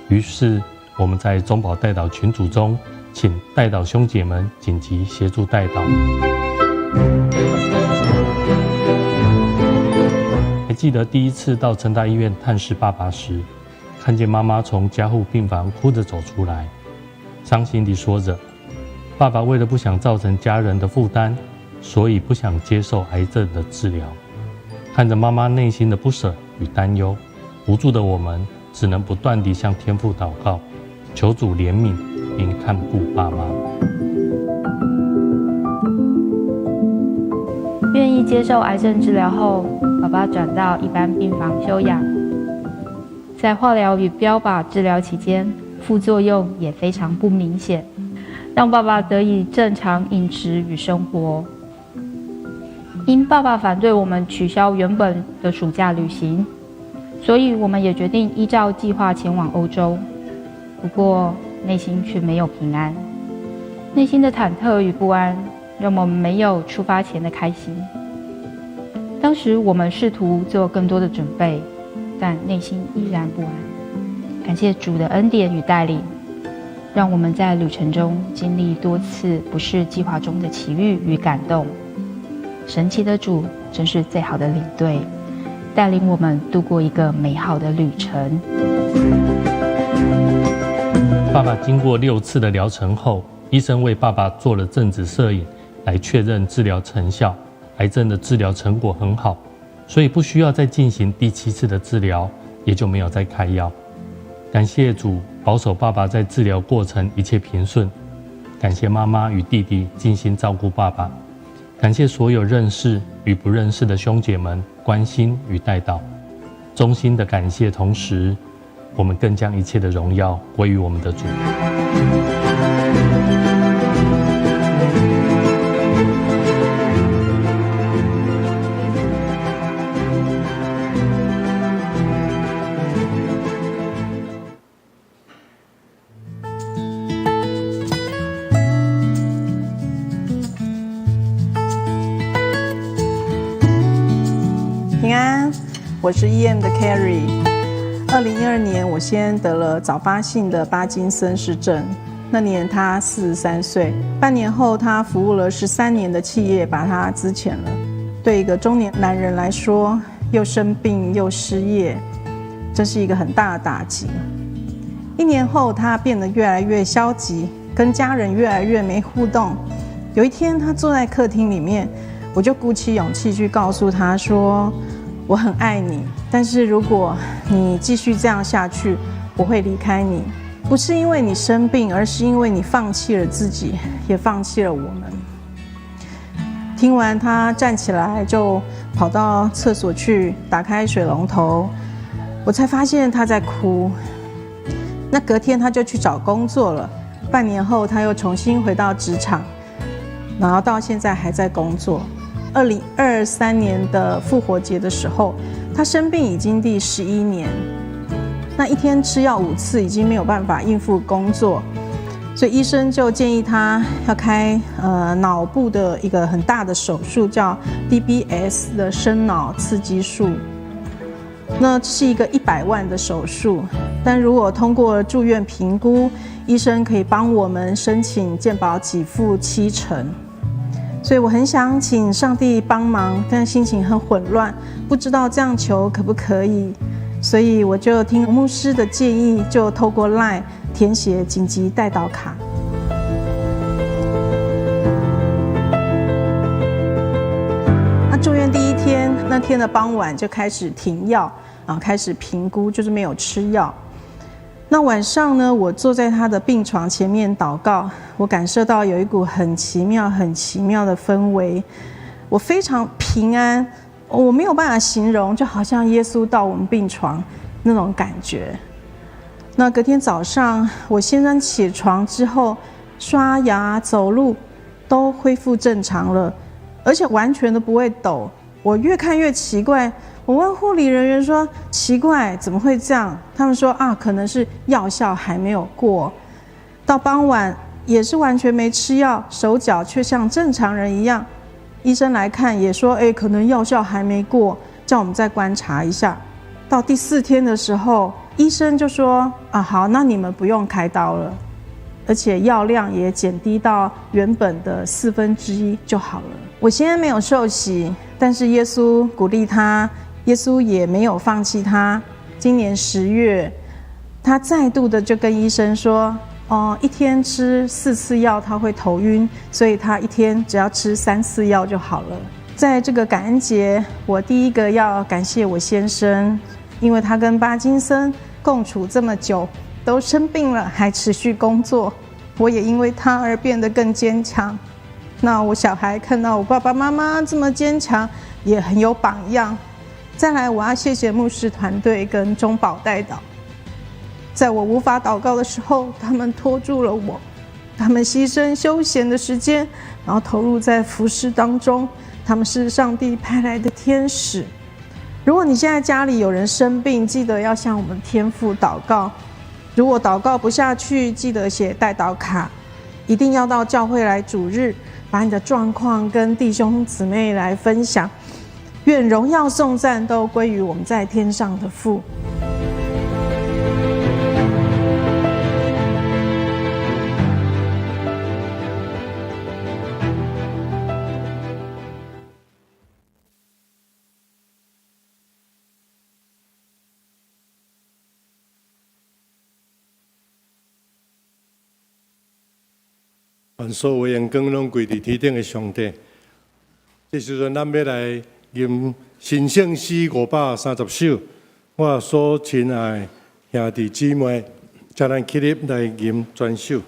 于是我们在中保代祷群组中，请代祷兄姐们紧急协助代祷。还记得第一次到成大医院探视爸爸时，看见妈妈从加护病房哭着走出来，伤心地说着，爸爸为了不想造成家人的负担，所以不想接受癌症的治疗。看着妈妈内心的不舍与担忧，无助的我们只能不断地向天父祷告，求主怜悯并看顾爸妈。愿意接受癌症治疗后，爸爸转到一般病房休养。在化疗与标靶治疗期间，副作用也非常不明显，让爸爸得以正常饮食与生活。因爸爸反对我们取消原本的暑假旅行，所以我们也决定依照计划前往欧洲。不过内心却没有平安，内心的忐忑与不安让我们没有出发前的开心。当时我们试图做更多的准备，但内心依然不安。感谢主的恩典与带领，让我们在旅程中经历多次不是计划中的奇遇与感动。神奇的主真是最好的领队，带领我们度过一个美好的旅程。爸爸经过6次的疗程后，医生为爸爸做了正子摄影，来确认治疗成效。癌症的治疗成果很好，所以不需要再进行第7次的治疗，也就没有再开药。感谢主保守爸爸在治疗过程一切平顺，感谢妈妈与弟弟尽心照顾爸爸，感谢所有认识与不认识的兄姐们关心与代祷。衷心的感谢，同时我们更将一切的荣耀归于我们的主。平安，我是 EM 的 Carrie。2012年，我先得了早发性的巴金森氏症，那年他43岁。半年后，他服务了13年的企业，把他资遣了。对一个中年男人来说，又生病又失业，这是一个很大的打击。1年后，他变得越来越消极，跟家人越来越没互动，有一天，他坐在客厅里面，我就鼓起勇气去告诉他说：“我很爱你，但是如果你继续这样下去，我会离开你。不是因为你生病，而是因为你放弃了自己，也放弃了我们。”听完，他站起来就跑到厕所去，打开水龙头，我才发现他在哭。那隔天他就去找工作了，半年后他又重新回到职场，然后到现在还在工作。2023年的复活节的时候，他生病已经第11年，那一天吃药5次已经没有办法应付工作，所以医生就建议他要开脑部的一个很大的手术，叫 DBS 的深脑刺激术。那这是一个100万的手术，但如果通过住院评估，医生可以帮我们申请健保给付70%。所以我很想请上帝帮忙，但心情很混乱，不知道这样求可不可以。所以我就听牧师的建议，就透过 LINE 填写紧急代祷卡。那住院第一天，那天的傍晚就开始停药，开始评估，就是没有吃药。那晚上呢，我坐在他的病床前面祷告，我感受到有一股很奇妙、很奇妙的氛围，我非常平安，我没有办法形容，就好像耶稣到我们病床那种感觉。那隔天早上，我先生起床之后，刷牙、走路都恢复正常了，而且完全都不会抖。我越看越奇怪，我问护理人员说：“奇怪，怎么会这样？”他们说：“可能是药效还没有过。”到傍晚也是完全没吃药，手脚却像正常人一样。医生来看也说：“可能药效还没过，叫我们再观察一下。”到第4天的时候，医生就说：“好，那你们不用开刀了，而且药量也减低到原本的1/4就好了。”我现在没有受洗，但是耶稣鼓励他，耶稣也没有放弃他。今年10月，他再度的就跟医生说：“一天吃4次药，他会头晕，所以他一天只要吃3次药就好了。”在这个感恩节，我第一个要感谢我先生，因为他跟巴金森共处这么久，都生病了还持续工作，我也因为他而变得更坚强。那我小孩看到我爸爸妈妈这么坚强，也很有榜样。再来，我要谢谢牧师团队跟中保代祷，在我无法祷告的时候，他们拖住了我，他们牺牲休闲的时间，然后投入在服事当中。他们是上帝派来的天使。如果你现在家里有人生病，记得要向我们天父祷告。如果祷告不下去，记得写代祷卡，一定要到教会来主日，把你的状况跟弟兄姊妹来分享。愿荣耀颂赞都归于我们在天上的父。愿所有荣光拢归伫天顶的上帝。这时阵，咱要来吟神圣诗530首。我所亲爱兄弟姊妹，请咱起立来吟全首。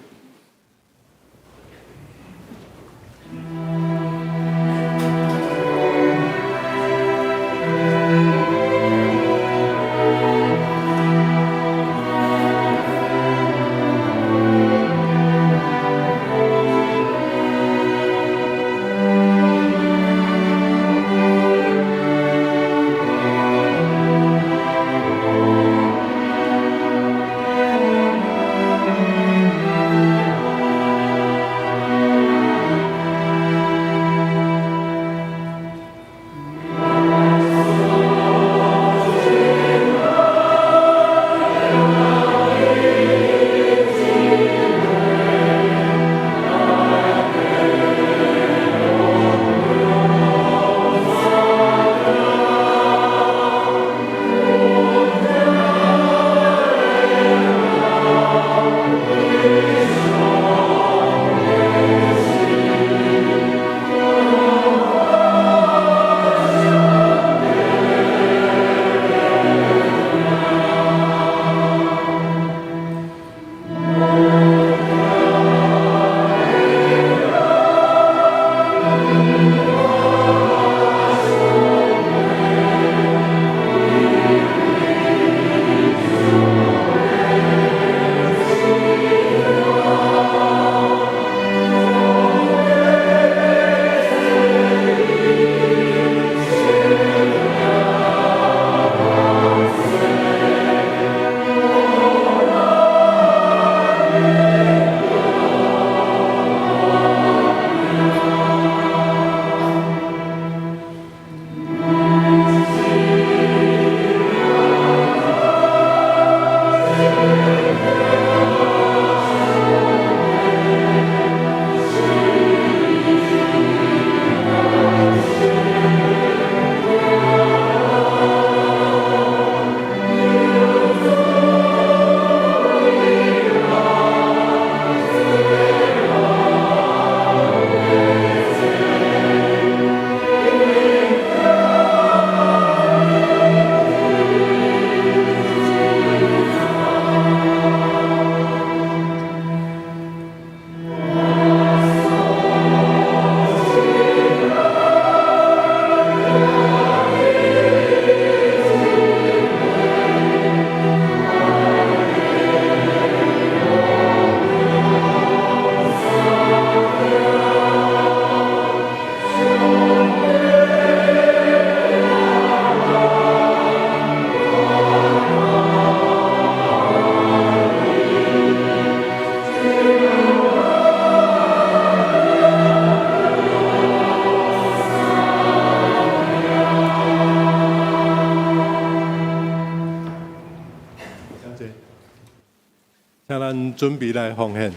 咱准备来奉献。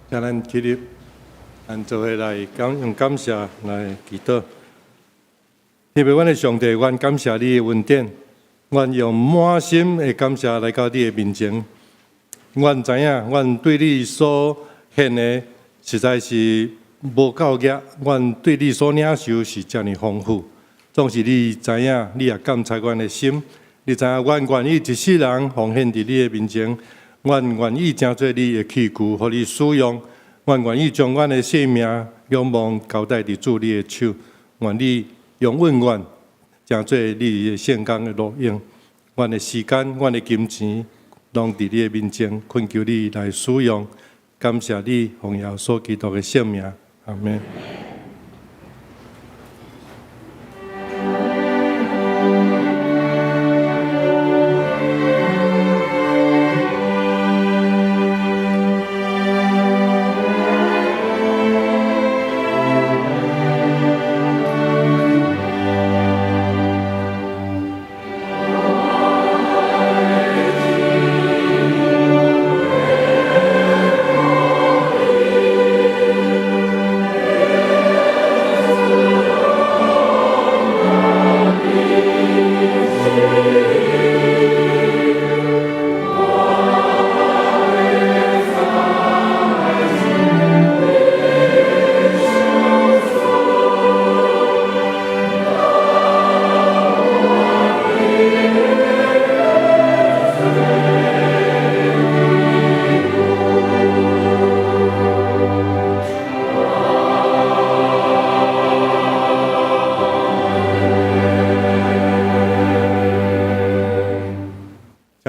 请咱起立，咱做伙来用感谢来祈祷。特别阮的上帝，阮感谢你的恩典，阮用满心的感谢来到你的面前。阮知影，阮对你所献的实在是无够额，阮对你所领受是遮尔丰富。总是你知影，你也感察阮的心，你知影，阮愿意一世人奉献伫你的面前。阮愿意诚做你的器具，互你使用。阮愿意将阮的性命、仰望交代伫主你的手，愿你用永远诚做你的圣工的路用。阮的时间、阮的金钱，拢伫你的面前，恳求你来使用。感谢你，奉耶稣基督的圣名，阿门。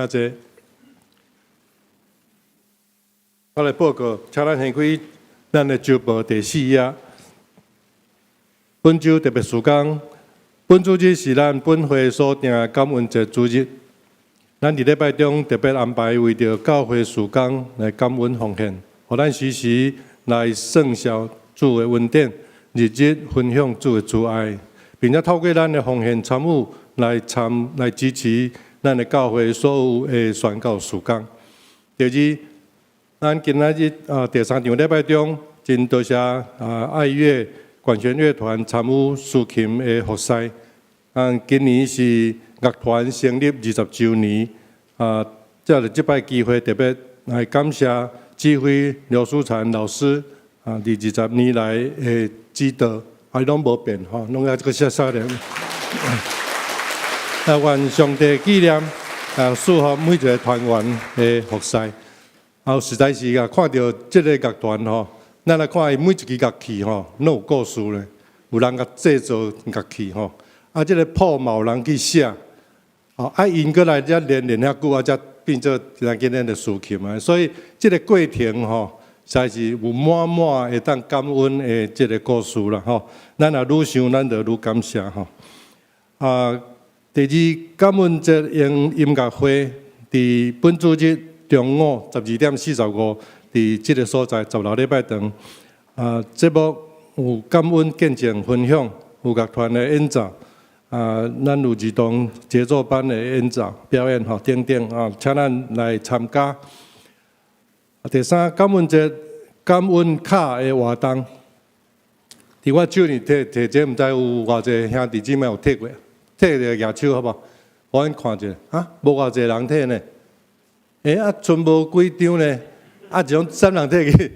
真济。我来报告，请咱掀开咱的周报第4页。本周特别事项，本主日是咱本会所定感恩节主日。咱伫礼拜中特别安排为着教会事工来感恩奉献，互咱时时来圣效主的恩典，日日分享主的慈爱，并且透过咱的奉献参与来支持咱的教会所有的宣教事工。第二，咱今仔日第3场礼拜中，真多谢爱乐管弦乐团参与竖琴的服侍。今年是乐团成立20周年，借着这摆机会，特别来感谢指挥刘书禅老师20年来的指导，拢无变吼，拢要这个谢谢的。愿上帝纪念祝福每一个团员的服侍。实在是看到这个乐团吼，咱来看伊每一支乐器吼，拢有故事咧，有人甲制作乐器吼。这个谱嘛有人去写，因过来才练遐久才变做今日的事情嘛。所以这个过程吼，实在是有满满会当感恩的这个故事啦吼。咱也愈想，咱就愈感谢吼。第二，感恩节音乐会伫本主日中午12:45，伫这个所在10楼礼拜堂。节目有感恩见证分享，有乐团的演奏。咱有儿童节奏班的演奏表演吼等等请咱来参加。第三，感恩节感恩卡的活动，伫我手里摕这，毋知有偌济兄弟姊妹有摕过，摕着举手好无？互阮看者无偌济人摕呢？剩无几张呢？一种3人摕去，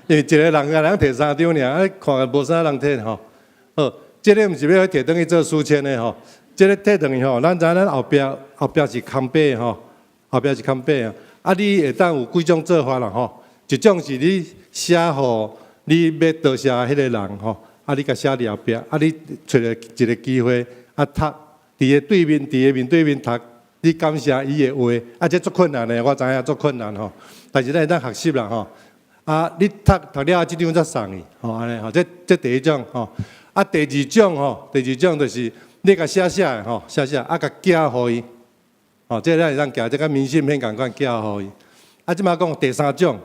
因为一个人摕3张尔，看无啥人摕吼。好。这个毋是要摕转去做书签的吼，这个摕转去吼，咱知咱后壁是空白吼，后壁是空白啊。你会当有几种做法啦吼？一种是你写互你要多谢迄个人吼，你甲写伫后壁，你找一个机会读伫个对面，伫个面对面读，你感谢伊的话，这足困难的，我知影足困难吼，但是咱会当学习啦吼。你读了这张才送伊吼，安尼吼，这第一种吼。第二种吼，就是你甲写吼，写甲寄互伊，这咱会当寄，这甲明信片共款寄互伊。即摆讲第三种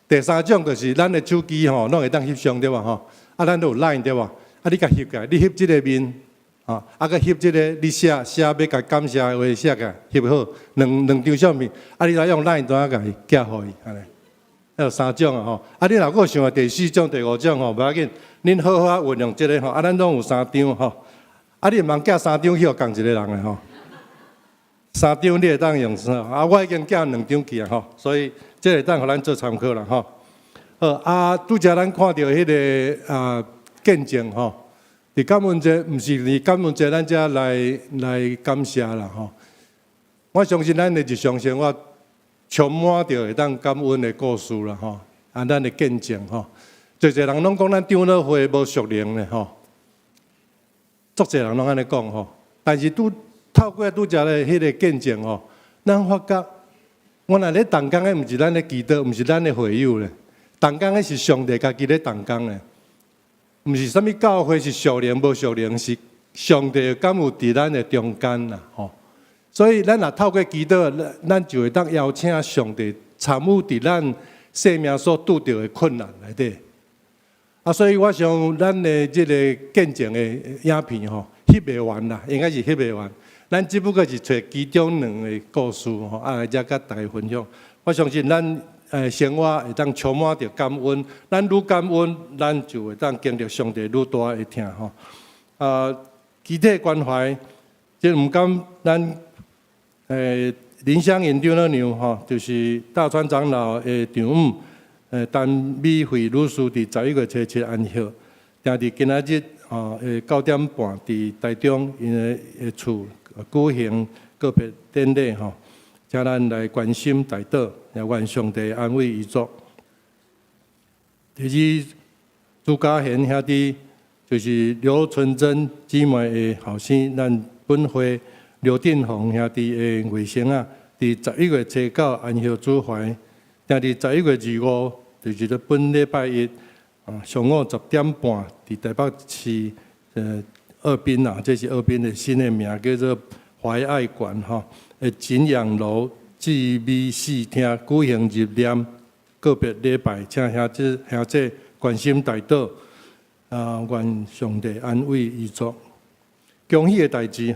就是咱的手机吼，拢会当翕相对吧吼，咱都有 Line 对吧？你甲翕起，你翕即个面，甲翕即个你写要甲感谢的话写起，翕好两张相片，你来用 Line 单甲伊寄互伊，安尼。有3种吼，你若阁想第4种、第5种吼，无要紧。恁好好运用这个吼，咱拢有3张吼，你毋通寄3张去互共一个人的吼，3张你会当用我已经寄2张去啊吼，所以这会当互咱做参考啦吼。拄则咱看到迄个见证吼，伫感恩节毋是伫感恩节咱遮来感谢啦吼。我相信咱的日常生活充满着会当感恩的故事啦吼，咱的见证吼。侪人拢讲咱长老会无属灵咧吼，足侪人拢安尼讲吼。但是透过拄则咧迄个见证吼，咱发觉，原来咧动工诶，毋是咱咧祈祷，毋是咱咧会友咧，动工诶是上帝家己咧动工咧，毋是啥物教会是属灵无属灵，是上帝敢有伫咱诶中间啦吼。所以咱若透过祈祷，咱就会当邀请上帝参与伫咱生命所拄着诶困难内底。所以我想，咱的这个见证的影片吼，翕袂完啦，应该是翕袂完。咱只不过是找其中2个故事吼，来遮甲大家分享。我相信咱生活会当充满着感恩，咱愈感恩，咱就会当经历上帝愈大的疼吼。集体关怀，即毋敢咱林香云长老娘吼，就是大川长老的丈母。陈美惠女士伫11月7日安息，定伫今仔日9点半伫台中因的厝举行告别典礼吼，请咱来关心代祷，也愿上帝安慰伊族。第二，朱家贤兄弟就是刘纯珍姊妹的后生，咱本会刘定宏兄弟的外甥伫11月初9安息主怀，定伫11月25，就是咧本礼拜一上午10点半，伫台北市二滨啊，这是二滨的新的名，叫做怀爱馆吼，景仰楼至美寺厅举行日念个别礼拜，请兄弟关心代祷，愿上帝安慰伊族。恭喜的代志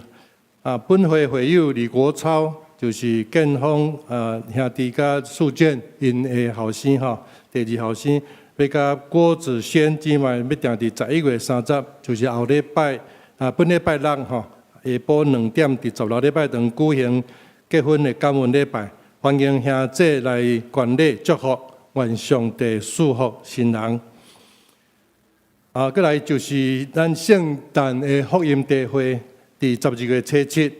本会会友李国超就是建峰兄弟甲素建因的后生吼，第二后生。要甲郭子轩姊妹要定伫11月30，就是后礼拜本礼拜六吼，下晡2点伫16礼拜堂举行结婚的感恩礼拜，欢迎兄弟来观礼祝福，愿上帝祝福新人。过来就是咱圣诞的福音大会，伫12月初7，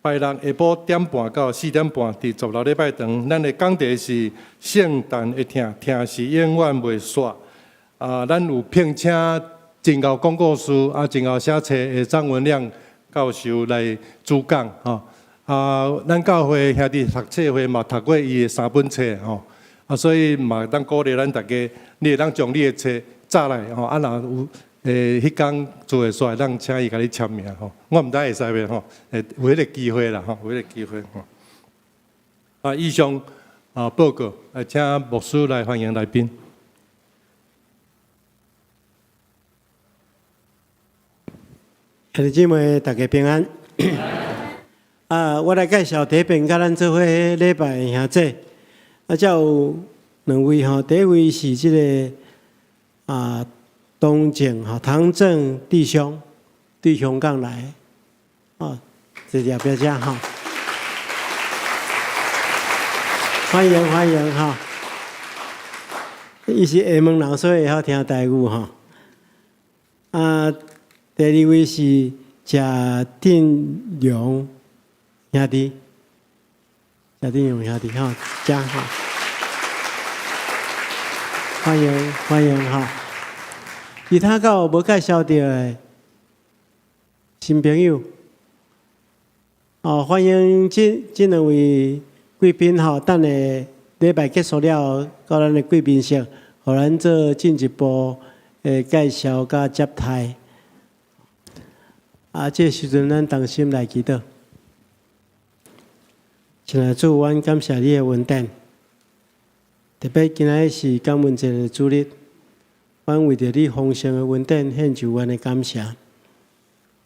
拜六下晡1点半到4点半，伫16礼拜堂，咱的讲题是圣诞的听，听是永远袂煞。咱有聘请真贤广告师真贤写册的张文亮教授来主讲咱教会兄弟读册会嘛读过伊的3本册所以嘛当鼓励咱大家，你会当将你的册载来若有迄天做会煞，咱请伊甲你签名我毋知会使袂有迄个机会啦有迄个机会以上报告，请牧师来欢迎来宾。兄弟姊妹，大家平安。我来介绍第一遍甲咱做伙礼拜兄弟，才有2位第一位是这个东景唐正弟兄刚来这条表家欢迎伊是厦门人，所以会晓听台语第二位是贾定勇兄弟，贾定勇兄弟家欢迎其他个无介绍到的新朋友欢迎这2位贵宾等下礼拜结束了，到咱的贵宾席，互咱做进一步的介绍甲接待。这时阵咱同心来祈祷。亲爱的主，阮感谢你的恩典，特别今仔是感恩节的主日，阮为着你丰盛的恩典献上阮的感谢。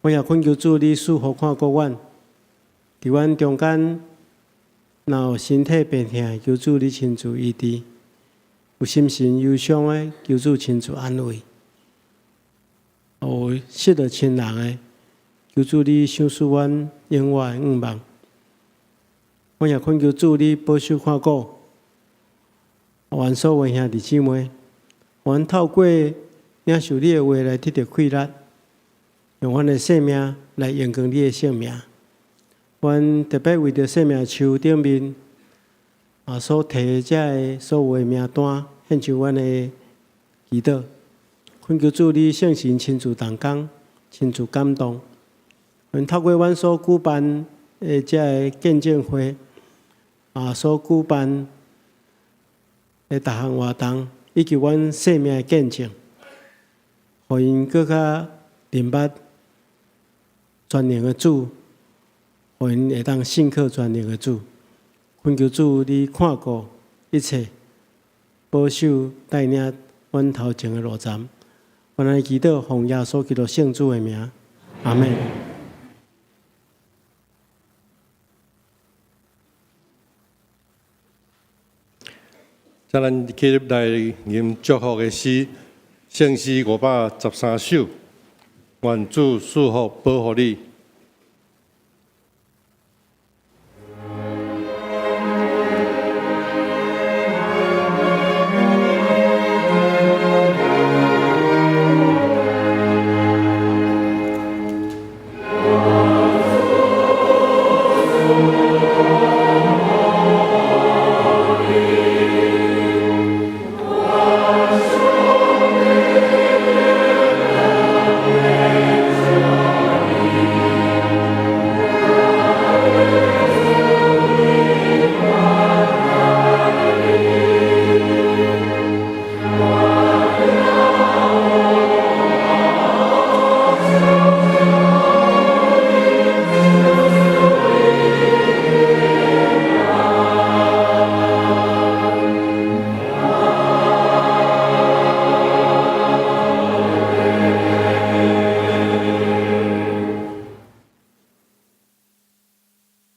我也恳求主你赐福看顾阮，伫阮中间若有身体病痛，求主你亲自医治；有心神忧伤的，求主亲自安慰；有失了亲人的，求主你赏赐阮永远的愿望。我也恳求主你保守看顾，愿所有兄弟姊妹，愿透过领受你的话来得到快乐，用阮的生命来荣光你的性命。阮特别为着生命树顶面所提的所有的名单，献上阮的祈祷，恳求主你圣神亲自同工，亲自感动。愿透过阮所举办的这见证会所举办的各项活动，以及阮生命的见证，互因更加明白全能的主，互因会当信靠全能的主。恳求主你看顾一切，保守带领阮头前的路站。阮来祈祷，奉耶稣基督圣主的名，阿门。再咱起来念祝福的诗，圣诗513首，愿主赐福保护你。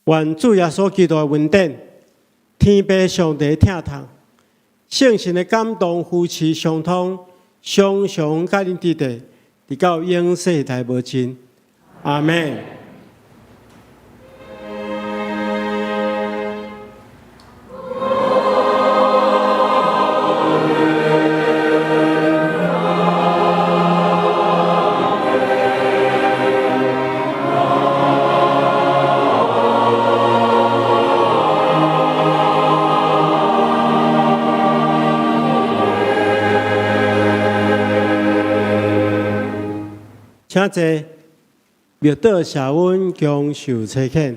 愿主耶稣基督的恩典、天父上帝疼痛、圣神的感动，夫妻相通，常常甲恁伫地，直到永世代无尽。阿门。请坐，庙道谢阮强受差遣。